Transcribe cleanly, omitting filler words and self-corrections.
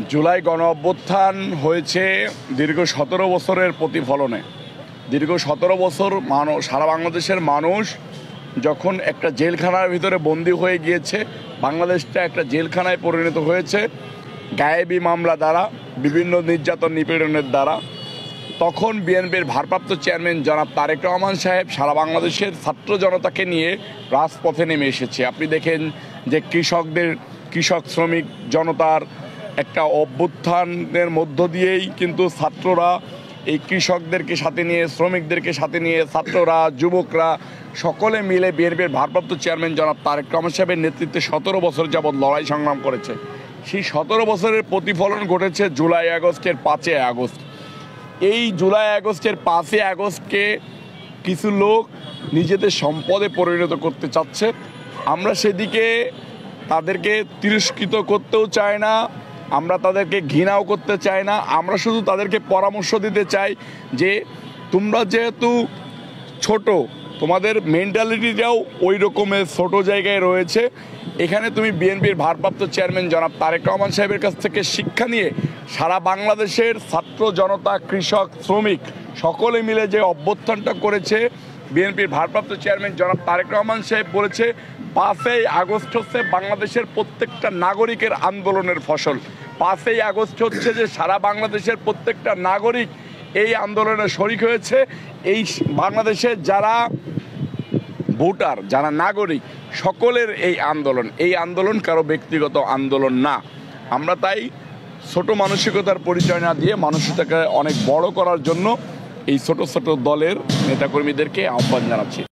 জুলাই গণ অভ্যুত্থান হয়েছে দীর্ঘ 17 বছরের প্রতিফলনে। দীর্ঘ 17 বছর সারা বাংলাদেশের মানুষ যখন একটা জেলখানার ভিতরে বন্দী হয়ে গিয়েছে, বাংলাদেশটা একটা জেলখানায় পরিণত হয়েছে গায়েবী মামলা দ্বারা, বিভিন্ন নির্যাতন নিপীড়নের দ্বারা, তখন বিএনপির ভারপ্রাপ্ত চেয়ারম্যান জনাব তারেক রহমান সাহেব সারা বাংলাদেশের ছাত্র জনতাকে নিয়ে রাজপথে নেমে এসেছে। আপনি দেখেন যে কৃষক শ্রমিক জনতার একটা অভ্যুত্থানের মধ্য দিয়েই কিন্তু ছাত্ররা এই কৃষকদেরকে সাথে নিয়ে, শ্রমিকদেরকে সাথে নিয়ে, ছাত্ররা, যুবকরা সকলে মিলে বিএনপির ভারপ্রাপ্ত চেয়ারম্যান জনাব তারেক রহমান সাহেবের নেতৃত্বে 17 বছর যাবৎ লড়াই সংগ্রাম করেছে। সেই 17 বছরের প্রতিফলন ঘটেছে জুলাই আগস্টের 5ই আগস্ট। এই জুলাই আগস্টের 5ই আগস্টকে কিছু লোক নিজেদের সম্পদে পরিণত করতে চাচ্ছে। আমরা সেদিকে তাদেরকে তিরস্কৃত করতেও চাই না, আমরা তাদেরকে ঘৃণাও করতে চাই না। আমরা শুধু তাদেরকে পরামর্শ দিতে চাই যে তোমরা যেহেতু ছোট, তোমাদের মেন্টালিটিটাও ওই রকমের ছোট জায়গায় রয়েছে, এখানে তুমি বিএনপির ভারপ্রাপ্ত চেয়ারম্যান জনাব তারেক রহমান সাহেবের কাছ থেকে শিক্ষা নিয়ে সারা বাংলাদেশের ছাত্র জনতা, কৃষক, শ্রমিক সকলে মিলে যে অভ্যুত্থানটা করেছে, বিএনপির ভারপ্রাপ্ত চেয়ারম্যান জনাব তারেক রহমান সাহেব বলেছে 5ই আগস্ট হচ্ছে বাংলাদেশের প্রত্যেকটা নাগরিকের আন্দোলনের ফসল। 5ই আগস্ট হচ্ছে যে সারা বাংলাদেশের প্রত্যেকটা নাগরিক এই আন্দোলনে শরিক হয়েছে। এই বাংলাদেশের যারা ভোটার, যারা নাগরিক, সকলের এই আন্দোলন কারো ব্যক্তিগত আন্দোলন না। আমরা তাই ছোট মানসিকতার পরিচয় না দিয়ে মানুষটাকে অনেক বড় করার জন্য এই ছোট ছোট দলের নেতাকর্মীদেরকে আহ্বান জানাচ্ছি।